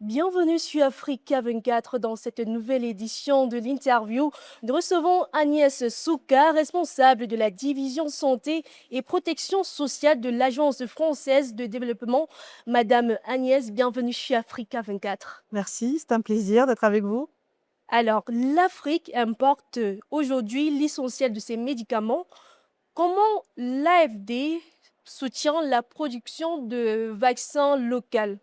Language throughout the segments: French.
Bienvenue sur Africa 24 dans cette nouvelle édition de l'interview. Nous recevons Agnès Souka, responsable de la division santé et protection sociale de l'Agence française de développement. Madame Agnès, bienvenue sur Africa 24. Merci, c'est un plaisir d'être avec vous. Alors, l'Afrique importe aujourd'hui l'essentiel de ses médicaments. Comment l'AFD soutient la production de vaccins locaux?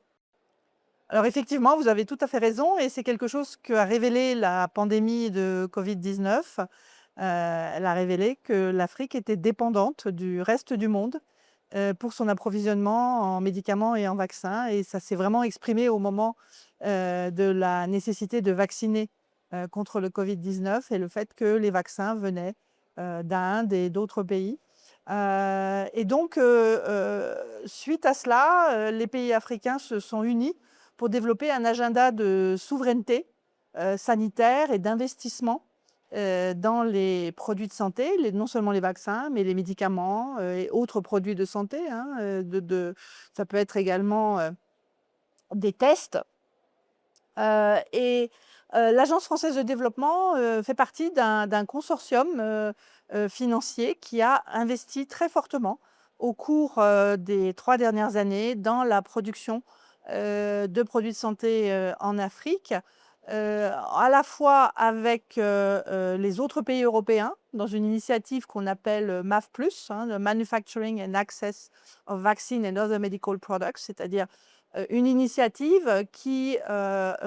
Alors effectivement, vous avez tout à fait raison et c'est quelque chose qu'a révélé la pandémie de Covid-19. Elle a révélé que l'Afrique était dépendante du reste du monde pour son approvisionnement en médicaments et en vaccins et ça s'est vraiment exprimé au moment de la nécessité de vacciner contre le Covid-19 et le fait que les vaccins venaient d'Inde et d'autres pays. Et donc, suite à cela, les pays africains se sont unis pour développer un agenda de souveraineté sanitaire et d'investissement dans les produits de santé, non seulement les vaccins, mais les médicaments et autres produits de santé, hein, ça peut être également des tests. L'Agence française de développement fait partie d'un consortium financier qui a investi très fortement au cours des 3 dernières années dans la production de produits de santé en Afrique, à la fois avec les autres pays européens, dans une initiative qu'on appelle MAF+, hein, le Manufacturing and Access of Vaccine and Other Medical Products, c'est-à-dire une initiative qui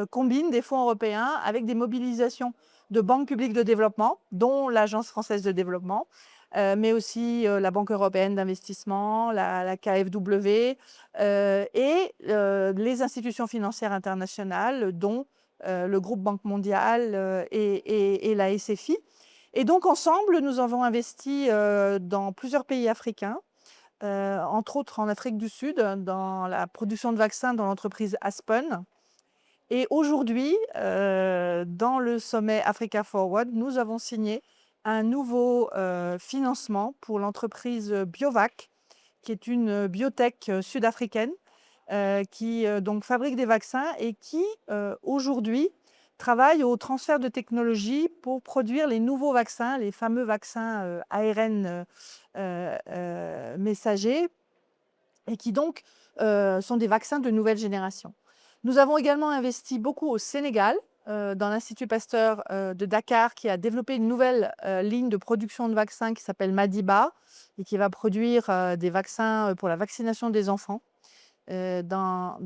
combine des fonds européens avec des mobilisations de banques publiques de développement, dont l'Agence française de développement, mais aussi la Banque européenne d'investissement, la KfW, et les institutions financières internationales, dont le groupe Banque mondiale et la SFI. Et donc ensemble, nous avons investi dans plusieurs pays africains, entre autres en Afrique du Sud, dans la production de vaccins dans l'entreprise Aspen. Et aujourd'hui, dans le sommet Africa Forward, nous avons signé un nouveau financement pour l'entreprise Biovac, qui est une biotech sud-africaine qui donc fabrique des vaccins et qui aujourd'hui travaille au transfert de technologies pour produire les nouveaux vaccins, les fameux vaccins ARN messagers, et qui donc sont des vaccins de nouvelle génération. Nous avons également investi beaucoup au Sénégal, dans l'Institut Pasteur de Dakar, qui a développé une nouvelle ligne de production de vaccins qui s'appelle Madiba et qui va produire des vaccins pour la vaccination des enfants dans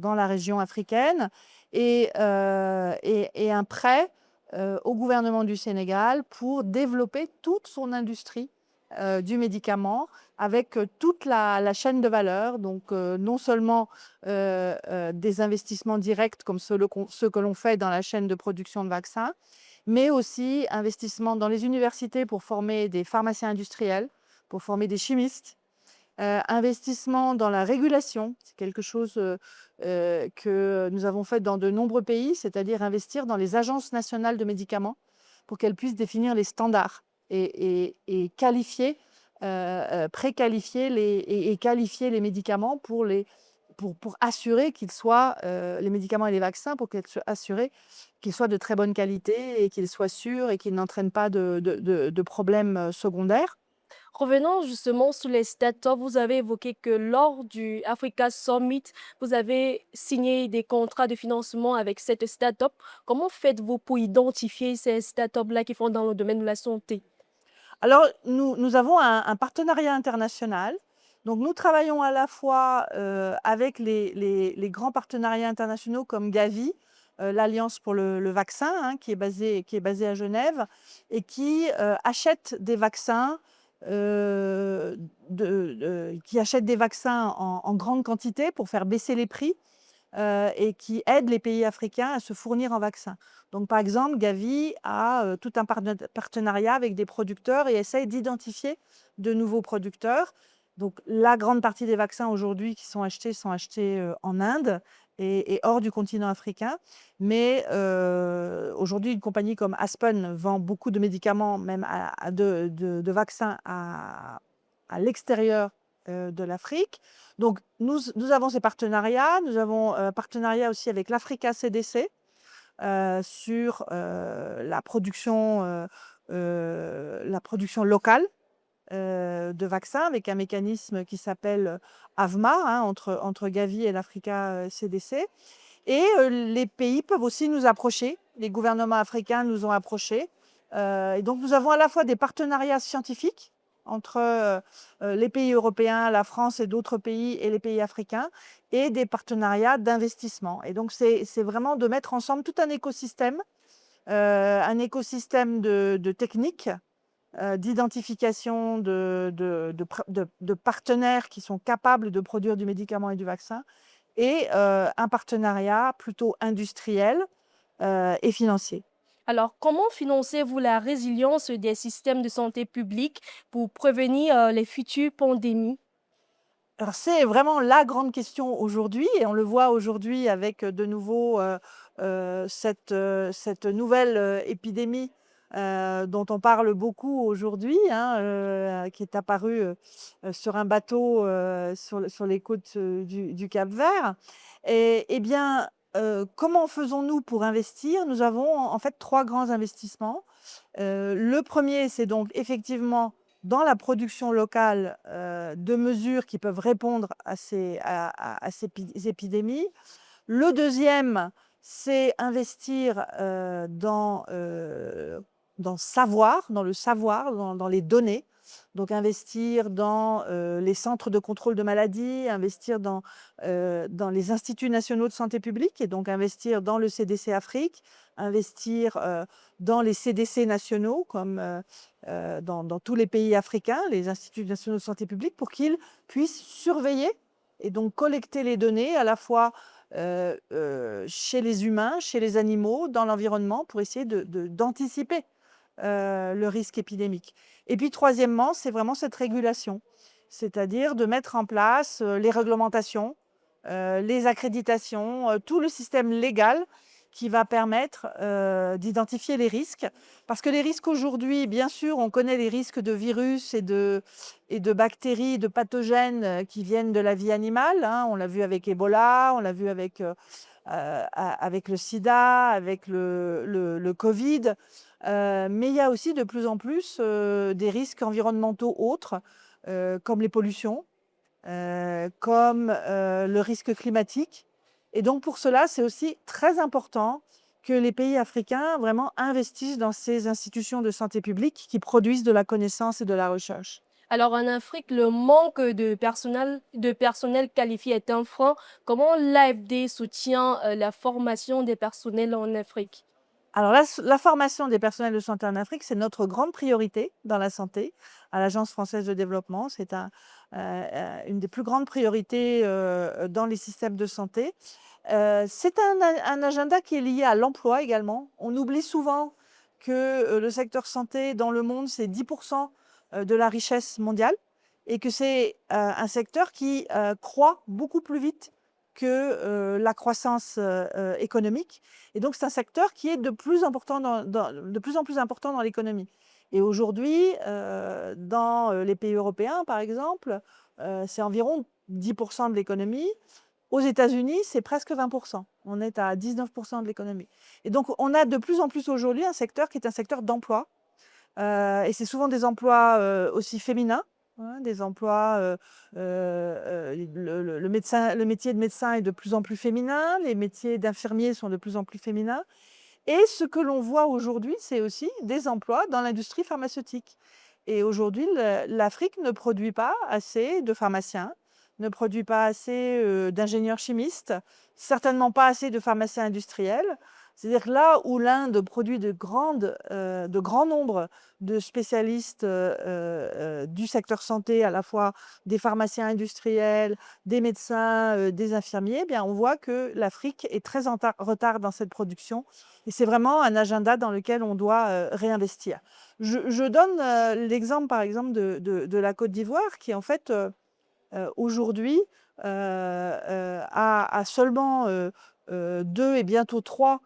la région africaine, et un prêt au gouvernement du Sénégal pour développer toute son industrie du médicament avec toute la chaîne de valeur, donc non seulement des investissements directs comme ceux que l'on fait dans la chaîne de production de vaccins, mais aussi investissements dans les universités pour former des pharmaciens industriels, pour former des chimistes, investissement dans la régulation, c'est quelque chose que nous avons fait dans de nombreux pays, c'est-à-dire investir dans les agences nationales de médicaments pour qu'elles puissent définir les standards et qualifier, préqualifier et qualifier les médicaments pour assurer qu'ils soient, les médicaments et les vaccins, pour assurer qu'ils soient de très bonne qualité et qu'ils soient sûrs et qu'ils n'entraînent pas de problèmes secondaires. Revenons justement sur les startups. Vous avez évoqué que lors du Africa Summit, vous avez signé des contrats de financement avec cette startup. Comment faites-vous pour identifier ces startups-là qui font dans le domaine de la santé? Alors, nous avons un partenariat international. Donc, nous travaillons à la fois avec les grands partenariats internationaux comme Gavi, l'Alliance pour le vaccin, hein, qui est basée à Genève, et qui achète des vaccins, en grande quantité pour faire baisser les prix et qui aide les pays africains à se fournir en vaccins. Donc, par exemple, Gavi a tout un partenariat avec des producteurs et essaye d'identifier de nouveaux producteurs. Donc, la grande partie des vaccins aujourd'hui qui sont achetés en Inde et hors du continent africain. Mais aujourd'hui, une compagnie comme Aspen vend beaucoup de médicaments, même de vaccins à l'extérieur de l'Afrique. Donc nous avons ces partenariats. Nous avons un partenariat aussi avec l'Africa CDC sur la production locale de vaccins avec un mécanisme qui s'appelle AVMA, hein, entre Gavi et l'Africa CDC. Et les pays peuvent aussi nous approcher. Les gouvernements africains nous ont approchés. Et donc, nous avons à la fois des partenariats scientifiques entre les pays européens, la France et d'autres pays et les pays africains, et des partenariats d'investissement. Et donc, c'est vraiment de mettre ensemble tout un écosystème de techniques, d'identification de partenaires qui sont capables de produire du médicament et du vaccin, et un partenariat plutôt industriel et financier. Alors, comment financez-vous la résilience des systèmes de santé publique pour prévenir les futures pandémies? Alors c'est vraiment la grande question aujourd'hui et on le voit aujourd'hui avec de nouveau cette nouvelle épidémie dont on parle beaucoup aujourd'hui, hein, qui est apparue sur un bateau sur les côtes du Cap-Vert. Eh bien, comment faisons-nous pour investir? Nous avons en fait trois grands investissements. Le premier, c'est donc effectivement dans la production locale de mesures qui peuvent répondre à ces épidémies. Le deuxième, c'est investir dans le savoir, dans les données. Donc investir dans les centres de contrôle de maladies, investir dans les instituts nationaux de santé publique et donc investir dans le CDC Afrique, investir dans les CDC nationaux comme dans tous les pays africains, les instituts nationaux de santé publique, pour qu'ils puissent surveiller et donc collecter les données à la fois chez les humains, chez les animaux, dans l'environnement, pour essayer d'anticiper le risque épidémique. Et puis troisièmement, c'est vraiment cette régulation, c'est-à-dire de mettre en place les réglementations, les accréditations, tout le système légal qui va permettre d'identifier les risques. Parce que les risques aujourd'hui, bien sûr, on connaît les risques de virus et de bactéries, de pathogènes qui viennent de la vie animale, hein. On l'a vu avec Ebola, on l'a vu avec le sida, avec le Covid. Mais il y a aussi de plus en plus des risques environnementaux autres, comme les pollutions, comme le risque climatique. Et donc pour cela, c'est aussi très important que les pays africains vraiment investissent dans ces institutions de santé publique qui produisent de la connaissance et de la recherche. Alors, en Afrique, le manque de personnel qualifié est un frein. Comment l'AFD soutient la formation des personnels en Afrique? Alors la formation des personnels de santé en Afrique, c'est notre grande priorité dans la santé à l'Agence française de développement. C'est une des plus grandes priorités dans les systèmes de santé. C'est un agenda qui est lié à l'emploi également. On oublie souvent que le secteur santé dans le monde, c'est 10% de la richesse mondiale et que c'est un secteur qui croît beaucoup plus vite que la croissance économique. Et donc, c'est un secteur qui est de plus en plus important dans l'économie. Et aujourd'hui, dans les pays européens, par exemple, c'est environ 10% de l'économie. Aux États-Unis, c'est presque 20%. On est à 19% de l'économie. Et donc, on a de plus en plus aujourd'hui un secteur qui est un secteur d'emploi. Et c'est souvent des emplois aussi féminins, hein, des emplois, le métier de médecin est de plus en plus féminin, les métiers d'infirmier sont de plus en plus féminins. Et ce que l'on voit aujourd'hui, c'est aussi des emplois dans l'industrie pharmaceutique. Et aujourd'hui, l'Afrique ne produit pas assez de pharmaciens, ne produit pas assez d'ingénieurs chimistes, certainement pas assez de pharmaciens industriels. C'est-à-dire que là où l'Inde produit de grands nombres de spécialistes du secteur santé, à la fois des pharmaciens industriels, des médecins, des infirmiers, eh bien, on voit que l'Afrique est très en retard dans cette production. Et c'est vraiment un agenda dans lequel on doit réinvestir. Je donne l'exemple, par exemple, de la Côte d'Ivoire, qui en fait, aujourd'hui, a seulement 2 et bientôt 3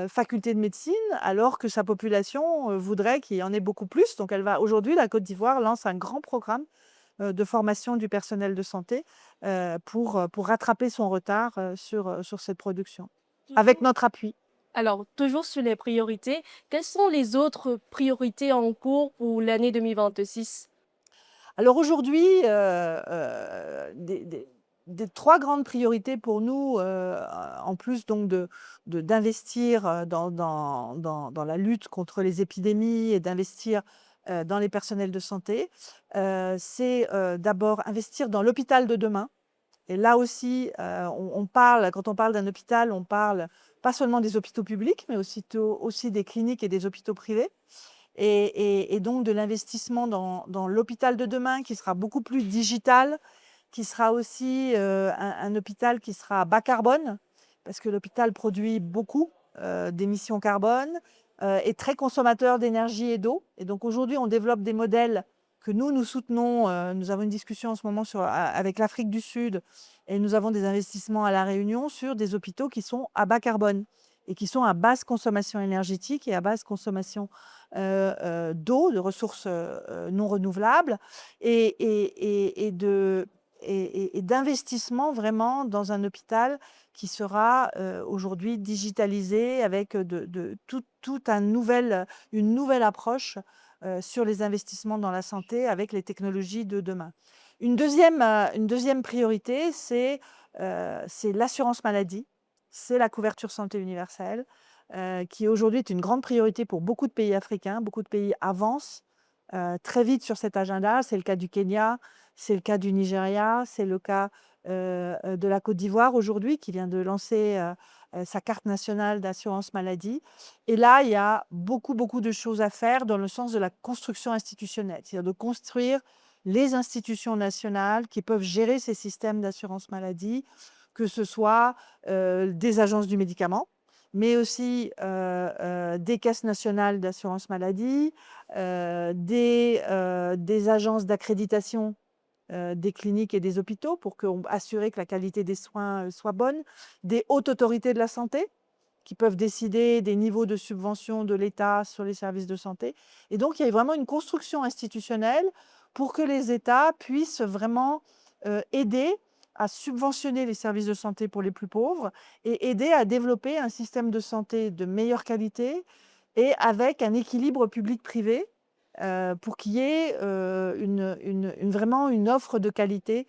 facultés de médecine, alors que sa population voudrait qu'il y en ait beaucoup plus. Donc aujourd'hui, la Côte d'Ivoire lance un grand programme de formation du personnel de santé pour rattraper son retard sur cette production, avec Toujours notre appui. Alors, toujours sur les priorités, quelles sont les autres priorités en cours pour l'année 2026? Alors aujourd'hui, des 3 grandes priorités pour nous, en plus donc d'investir, dans la lutte contre les épidémies et d'investir, dans les personnels de santé, c'est, d'abord investir dans l'hôpital de demain. Et là aussi, on parle quand on parle d'un hôpital, on parle pas seulement des hôpitaux publics, mais aussi des cliniques et des hôpitaux privés. Et donc de l'investissement dans l'hôpital de demain qui sera beaucoup plus digital, qui sera aussi, un hôpital qui sera bas carbone, parce que l'hôpital produit beaucoup, d'émissions carbone, est très consommateur d'énergie et d'eau. Et donc aujourd'hui, on développe des modèles que nous soutenons. Nous avons une discussion en ce moment avec l'Afrique du Sud et nous avons des investissements à La Réunion sur des hôpitaux qui sont à bas carbone et qui sont à basse consommation énergétique et à basse consommation d'eau, de ressources non renouvelables et d'investissement vraiment dans un hôpital qui sera aujourd'hui digitalisé avec une nouvelle approche sur les investissements dans la santé avec les technologies de demain. Une deuxième priorité, c'est l'assurance maladie, c'est la couverture santé universelle, qui aujourd'hui est une grande priorité pour beaucoup de pays africains. Beaucoup de pays avancent très vite sur cet agenda. C'est le cas du Kenya, c'est le cas du Nigeria, c'est le cas de la Côte d'Ivoire aujourd'hui, qui vient de lancer sa carte nationale d'assurance maladie. Et là, il y a beaucoup, beaucoup de choses à faire dans le sens de la construction institutionnelle, c'est-à-dire de construire les institutions nationales qui peuvent gérer ces systèmes d'assurance maladie, que ce soit des agences du médicament, mais aussi des caisses nationales d'assurance maladie, des agences d'accréditation des cliniques et des hôpitaux pour assurer que la qualité des soins soit bonne, des hautes autorités de la santé qui peuvent décider des niveaux de subvention de l'État sur les services de santé. Et donc, il y a vraiment une construction institutionnelle pour que les États puissent vraiment aider à subventionner les services de santé pour les plus pauvres et aider à développer un système de santé de meilleure qualité et avec un équilibre public-privé pour qu'il y ait vraiment une offre de qualité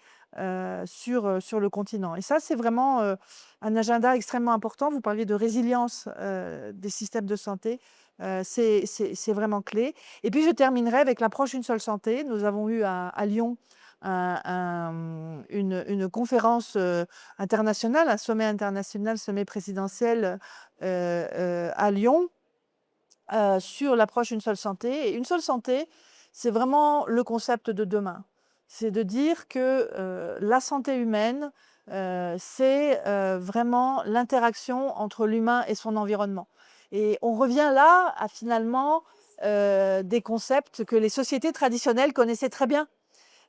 sur le continent. Et ça, c'est vraiment un agenda extrêmement important. Vous parliez de résilience des systèmes de santé. C'est vraiment clé. Et puis, je terminerai avec l'approche Une seule santé. Nous avons eu à Lyon une conférence internationale, un sommet international, sommet présidentiel à Lyon sur l'approche Une seule santé. Et Une seule santé, c'est vraiment le concept de demain. C'est de dire que la santé humaine, c'est vraiment l'interaction entre l'humain et son environnement. Et on revient là à finalement des concepts que les sociétés traditionnelles connaissaient très bien.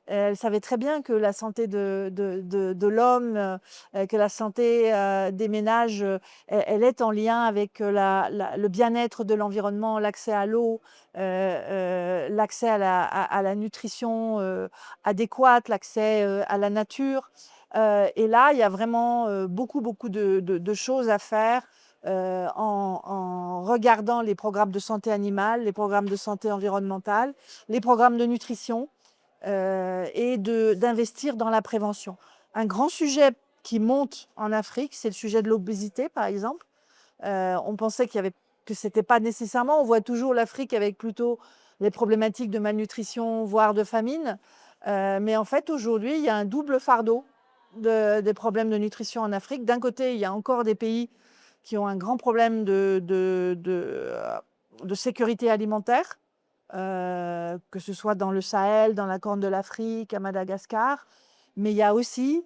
Elle savait très bien que la santé de l'homme, que la santé des ménages, elle est en lien avec le bien-être de l'environnement, l'accès à l'eau, l'accès à la nutrition adéquate, l'accès à la nature. Et là, il y a vraiment beaucoup, beaucoup de choses à faire en regardant les programmes de santé animale, les programmes de santé environnementale, les programmes de nutrition et d'investir dans la prévention. Un grand sujet qui monte en Afrique, c'est le sujet de l'obésité, par exemple. On pensait que ce n'était pas nécessairement. On voit toujours l'Afrique avec plutôt les problématiques de malnutrition, voire de famine. Mais en fait, aujourd'hui, il y a un double fardeau des problèmes de nutrition en Afrique. D'un côté, il y a encore des pays qui ont un grand problème de sécurité alimentaire, que ce soit dans le Sahel, dans la Corne de l'Afrique, à Madagascar. Mais il y a aussi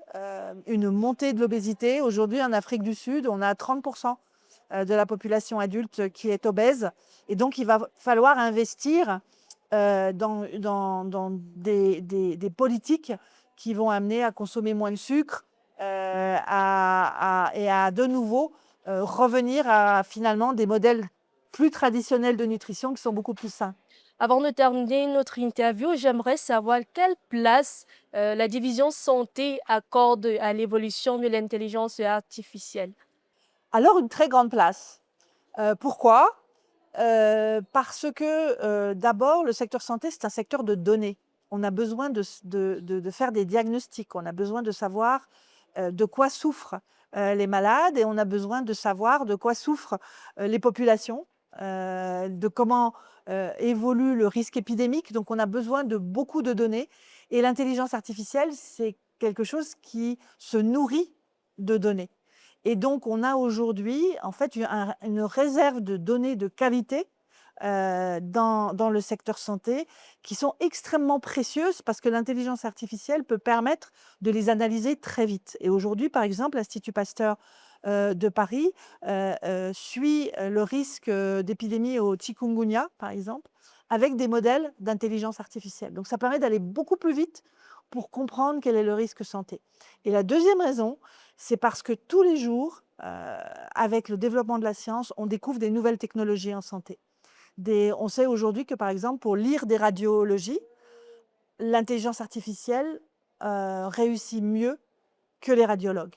une montée de l'obésité. Aujourd'hui, en Afrique du Sud, on a 30% de la population adulte qui est obèse. Et donc, il va falloir investir dans des politiques qui vont amener à consommer moins de sucre et à de nouveau revenir à finalement des modèles plus traditionnels de nutrition qui sont beaucoup plus sains. Avant de terminer notre interview, j'aimerais savoir quelle place la division santé accorde à l'évolution de l'intelligence artificielle. Alors une très grande place. Pourquoi? Parce que, d'abord, le secteur santé, c'est un secteur de données. On a besoin de faire des diagnostics, on a besoin de savoir, de quoi souffrent, les malades et on a besoin de savoir de quoi souffrent, les populations, de comment, évolue le risque épidémique. Donc on a besoin de beaucoup de données et l'intelligence artificielle, c'est quelque chose qui se nourrit de données. Et donc, on a aujourd'hui, en fait, une réserve de données de qualité dans le secteur santé qui sont extrêmement précieuses parce que l'intelligence artificielle peut permettre de les analyser très vite. Et aujourd'hui, par exemple, l'Institut Pasteur de Paris suit le risque d'épidémie au chikungunya, par exemple, avec des modèles d'intelligence artificielle. Donc, ça permet d'aller beaucoup plus vite pour comprendre quel est le risque santé. Et la deuxième raison, c'est parce que tous les jours, avec le développement de la science, on découvre des nouvelles technologies en santé. On sait aujourd'hui que, par exemple, pour lire des radiologies, l'intelligence artificielle réussit mieux que les radiologues.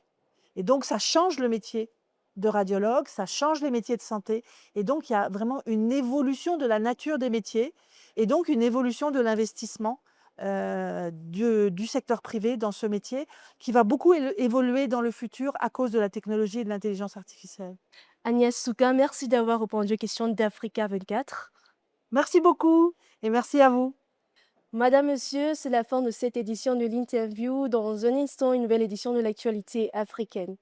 Et donc, ça change le métier de radiologue, ça change les métiers de santé. Et donc, il y a vraiment une évolution de la nature des métiers et donc une évolution de l'investissement du secteur privé dans ce métier qui va beaucoup évoluer dans le futur à cause de la technologie et de l'intelligence artificielle. Agnès Souka, merci d'avoir répondu aux questions d'Africa 24. Merci beaucoup et merci à vous. Madame, Monsieur, c'est la fin de cette édition de l'interview. Dans un instant, une nouvelle édition de l'actualité africaine.